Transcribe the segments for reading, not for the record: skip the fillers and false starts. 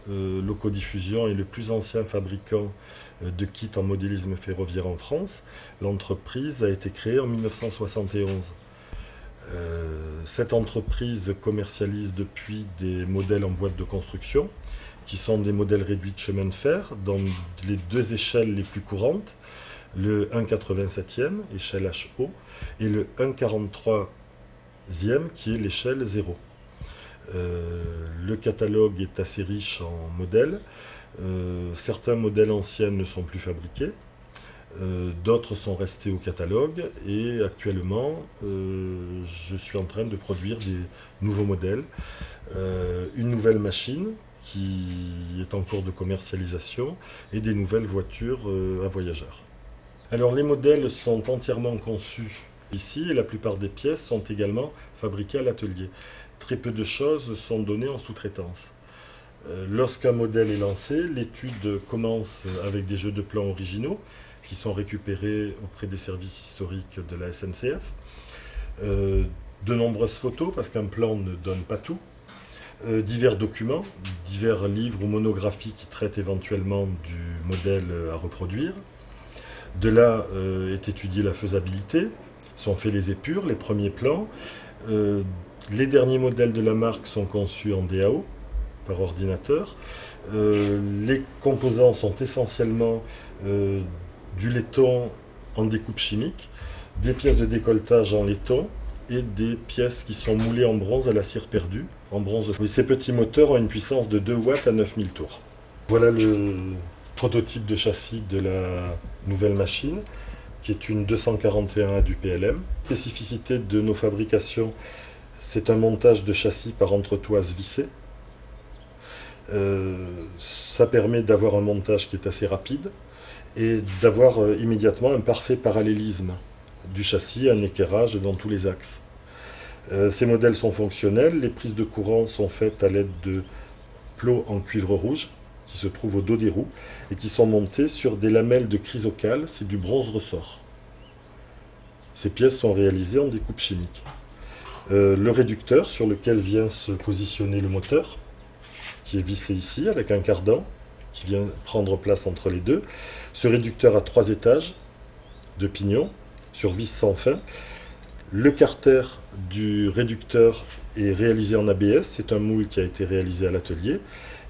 Locodiffusion est le plus ancien fabricant de kits en modélisme ferroviaire en France. L'entreprise a été créée en 1971. Cette entreprise commercialise depuis des modèles en boîte de construction, qui sont des modèles réduits de chemin de fer dans les deux échelles les plus courantes, le 1,87e, échelle HO, et le 1,43e, qui est l'échelle 0. Le catalogue est assez riche en modèles. Certains modèles anciens ne sont plus fabriqués. D'autres sont restés au catalogue et actuellement je suis en train de produire des nouveaux modèles. Une nouvelle machine qui est en cours de commercialisation et des nouvelles voitures à voyageurs. Alors les modèles sont entièrement conçus ici et la plupart des pièces sont également fabriquées à l'atelier. Très peu de choses sont données en sous-traitance. Lorsqu'un modèle est lancé, l'étude commence avec des jeux de plans originaux qui sont récupérés auprès des services historiques de la SNCF. De nombreuses photos, parce qu'un plan ne donne pas tout. Divers documents, divers livres ou monographies qui traitent éventuellement du modèle à reproduire. De là est étudiée la faisabilité, sont faits les épures, les premiers plans. Les derniers modèles de la marque sont conçus en DAO, par ordinateur. Les composants sont essentiellement du laiton en découpe chimique, des pièces de décolletage en laiton et des pièces qui sont moulées en bronze à la cire perdue, en bronze. Ces petits moteurs ont une puissance de 2 watts à 9000 tours. Voilà le prototype de châssis de la nouvelle machine, qui est une 241A du PLM. Spécificité de nos fabrications, c'est un montage de châssis par entretoise vissée. Ça permet d'avoir un montage qui est assez rapide et d'avoir immédiatement un parfait parallélisme du châssis, un équerrage dans tous les axes. Ces modèles sont fonctionnels, les prises de courant sont faites à l'aide de plots en cuivre rouge qui se trouvent au dos des roues et qui sont montés sur des lamelles de chrysocale, c'est du bronze ressort. Ces pièces sont réalisées en découpe chimique. Le réducteur sur lequel vient se positionner le moteur, qui est vissé ici avec un cardan qui vient prendre place entre les deux. Ce réducteur a 3 étages de pignon sur vis sans fin. Le carter du réducteur est réalisé en ABS, c'est un moule qui a été réalisé à l'atelier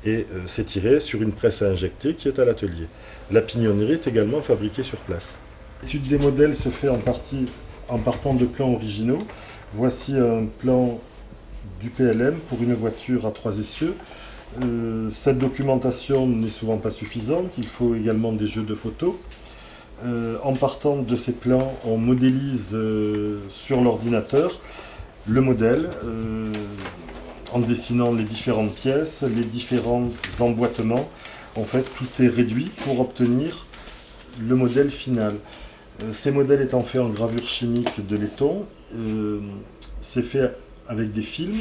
et c'est tiré sur une presse à injecter qui est à l'atelier. La pignonnerie est également fabriquée sur place. L'étude des modèles se fait en partie en partant de plans originaux. Voici un plan du PLM pour une voiture à 3 essieux. Cette documentation n'est souvent pas suffisante, il faut également des jeux de photos. En partant de ces plans, on modélise sur l'ordinateur le modèle, en dessinant les différentes pièces, les différents emboîtements. En fait, tout est réduit pour obtenir le modèle final. Ces modèles étant faits en gravure chimique de laiton, c'est fait avec des films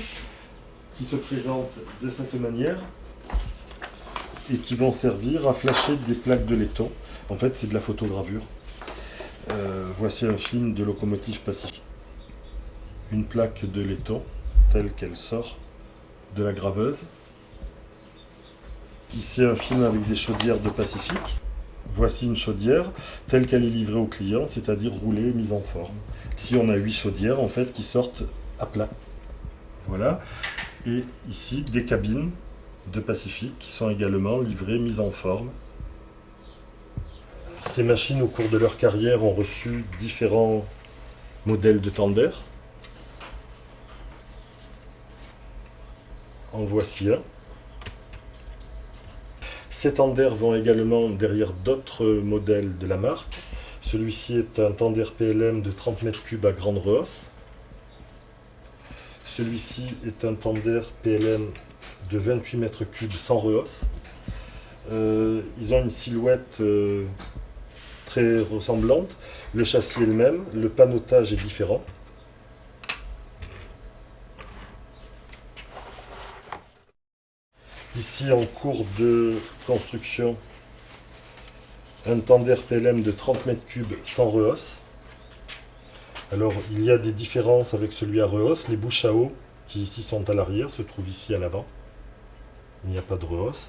qui se présentent de cette manière et qui vont servir à flasher des plaques de laiton. En fait, c'est de la photogravure. Voici un film de locomotive Pacifique. Une plaque de laiton telle qu'elle sort de la graveuse. Ici, un film avec des chaudières de Pacifique. Voici une chaudière telle qu'elle est livrée au client, c'est-à-dire roulée et mise en forme. Ici, on a 8 chaudières en fait qui sortent à plat. Voilà. Et ici, des cabines de Pacifique qui sont également livrées, mises en forme. Ces machines, au cours de leur carrière, ont reçu différents modèles de tenders. En voici un. Ces tenders vont également derrière d'autres modèles de la marque. Celui-ci est un tender PLM de 30 m3 à grande rehausse. Celui-ci est un tender PLM de 28 m3 sans rehausse. Ils ont une silhouette très ressemblante. Le châssis est le même, le panotage est différent. Ici, en cours de construction, un tender PLM de 30 m3 sans rehausse. Alors, il y a des différences avec celui à rehausse. Les bouches à eau, qui ici sont à l'arrière, se trouvent ici à l'avant. il n'y a pas de rehausse.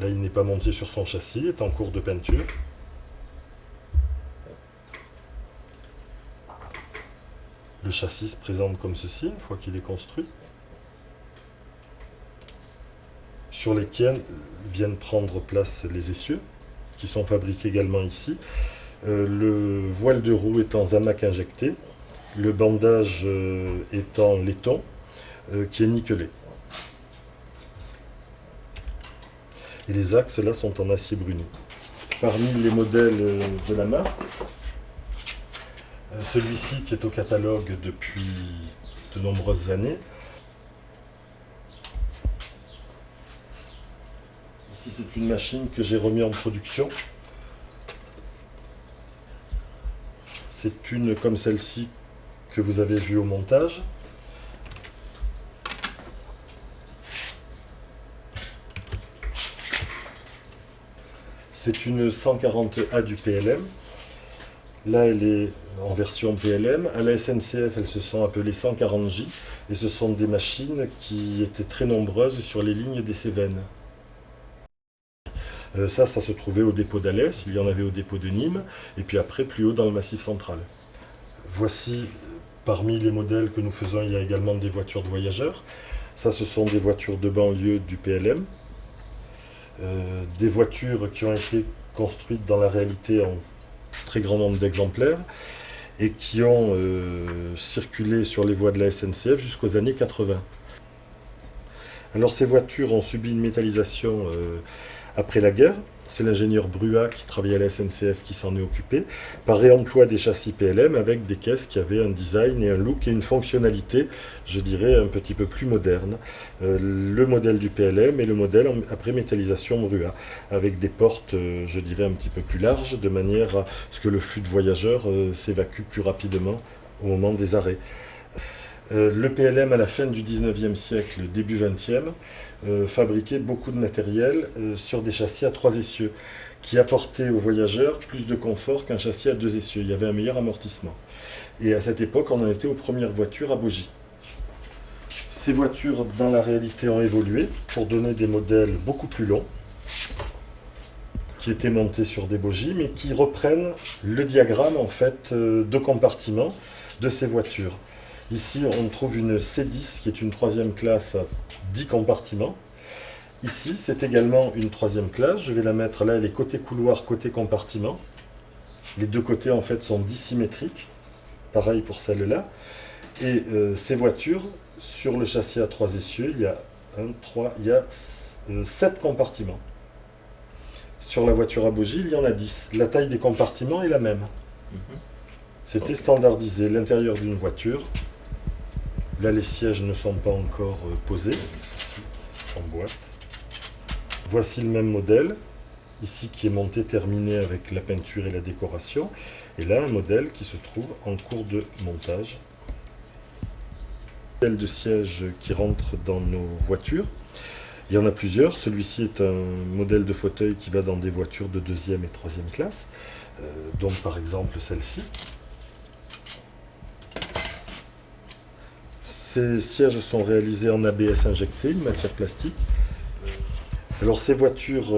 Là, il n'est pas monté sur son châssis, il est en cours de peinture. Le châssis se présente comme ceci, une fois qu'il est construit. Sur lesquels viennent prendre place les essieux, qui sont fabriqués également ici. Le voile de roue est en zamac injecté, le bandage est en laiton, qui est nickelé. Et les axes là sont en acier bruni. Parmi les modèles de la marque, celui-ci qui est au catalogue depuis de nombreuses années. Ici c'est une machine que j'ai remis en production. C'est une comme celle-ci que vous avez vue au montage. C'est une 140A du PLM. Là, elle est en version PLM. À la SNCF, elles se sont appelées 140J. Et ce sont des machines qui étaient très nombreuses sur les lignes des Cévennes. Ça se trouvait au dépôt d'Alès. Il y en avait au dépôt de Nîmes. Et puis après, plus haut dans le Massif central. Voici, parmi les modèles que nous faisons, il y a également des voitures de voyageurs. Ça, ce sont des voitures de banlieue du PLM. Des voitures qui ont été construites dans la réalité en très grand nombre d'exemplaires et qui ont circulé sur les voies de la SNCF jusqu'aux années 80. Alors ces voitures ont subi une métallisation après la guerre. C'est l'ingénieur Bruat qui travaillait à la SNCF qui s'en est occupé, par réemploi des châssis PLM avec des caisses qui avaient un design et un look et une fonctionnalité, je dirais, un petit peu plus moderne. Le modèle du PLM et le modèle après métallisation Bruat, avec des portes, je dirais, un petit peu plus larges, de manière à ce que le flux de voyageurs s'évacue plus rapidement au moment des arrêts. Le PLM à la fin du 19e siècle, début 20e, fabriquait beaucoup de matériel sur des châssis à 3 essieux qui apportaient aux voyageurs plus de confort qu'un châssis à 2 essieux. Il y avait un meilleur amortissement. Et à cette époque, on en était aux premières voitures à bogies. Ces voitures, dans la réalité, ont évolué pour donner des modèles beaucoup plus longs qui étaient montés sur des bogies, mais qui reprennent le diagramme en fait de compartiments de ces voitures. Ici, on trouve une C10 qui est une 3e classe à 10 compartiments. Ici, c'est également une 3e classe. Je vais la mettre là, elle est côté couloir, côté compartiment. Les deux côtés, en fait, sont dissymétriques. Pareil pour celle-là. Et ces voitures, sur le châssis à 3 essieux, il y a 7 compartiments. Sur la voiture à bogie, il y en a 10. La taille des compartiments est la même. C'était standardisé. L'intérieur d'une voiture. Là, les sièges ne sont pas encore posés, ceci s'emboîte. Voici le même modèle, ici qui est monté, terminé avec la peinture et la décoration. Et là, un modèle qui se trouve en cours de montage. Modèle de siège qui rentre dans nos voitures. Il y en a plusieurs. Celui-ci est un modèle de fauteuil qui va dans des voitures de 2e et 3e classe. Donc, par exemple, celle-ci. Ces sièges sont réalisés en ABS injecté, une matière plastique. Alors ces voitures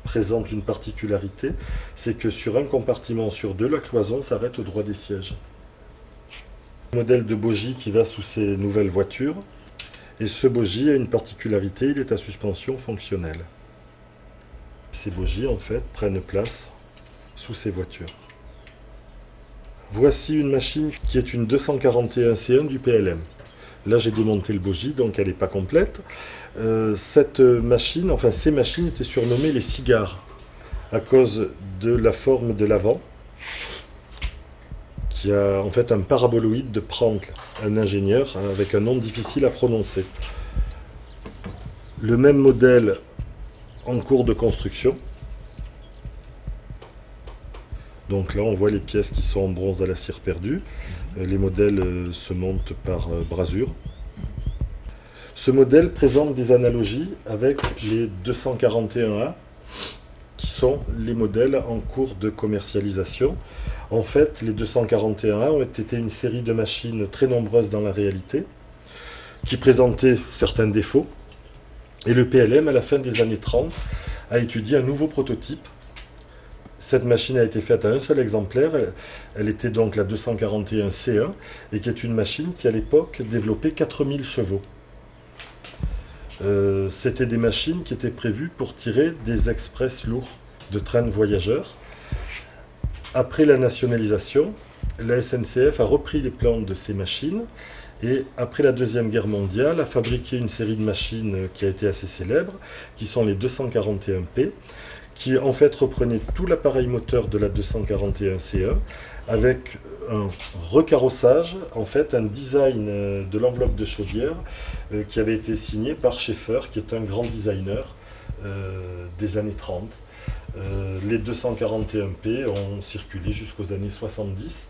présentent une particularité, c'est que sur un compartiment sur 2, la cloison s'arrête au droit des sièges. Le modèle de bogie qui va sous ces nouvelles voitures, et ce bogie a une particularité, il est à suspension fonctionnelle. Ces bogies en fait prennent place sous ces voitures. Voici une machine qui est une 241C1 du PLM. Là, j'ai démonté le bogie, donc elle n'est pas complète. Cette machine, enfin ces machines étaient surnommées les cigares à cause de la forme de l'avant, qui a en fait un paraboloïde de Prank, un ingénieur avec un nom difficile à prononcer. Le même modèle en cours de construction. Donc là, on voit les pièces qui sont en bronze à la cire perdue. Les modèles se montent par brasure. Ce modèle présente des analogies avec les 241A, qui sont les modèles en cours de commercialisation. En fait, les 241A ont été une série de machines très nombreuses dans la réalité, qui présentaient certains défauts, Et le PLM, à la fin des années 30, a étudié un nouveau prototype. Cette machine a été faite à un seul exemplaire, elle était donc la 241 C1, et qui est une machine qui à l'époque développait 4000 chevaux. C'était des machines qui étaient prévues pour tirer des express lourds de trains de voyageurs. Après la nationalisation, la SNCF a repris les plans de ces machines et après la Deuxième Guerre mondiale a fabriqué une série de machines qui a été assez célèbre, qui sont les 241P, qui en fait reprenaient tout l'appareil moteur de la 241 C1 avec un recarrossage, en fait un design de l'enveloppe de chaudière qui avait été signé par Schaeffer, qui est un grand designer des années 30. Les 241P ont circulé jusqu'aux années 70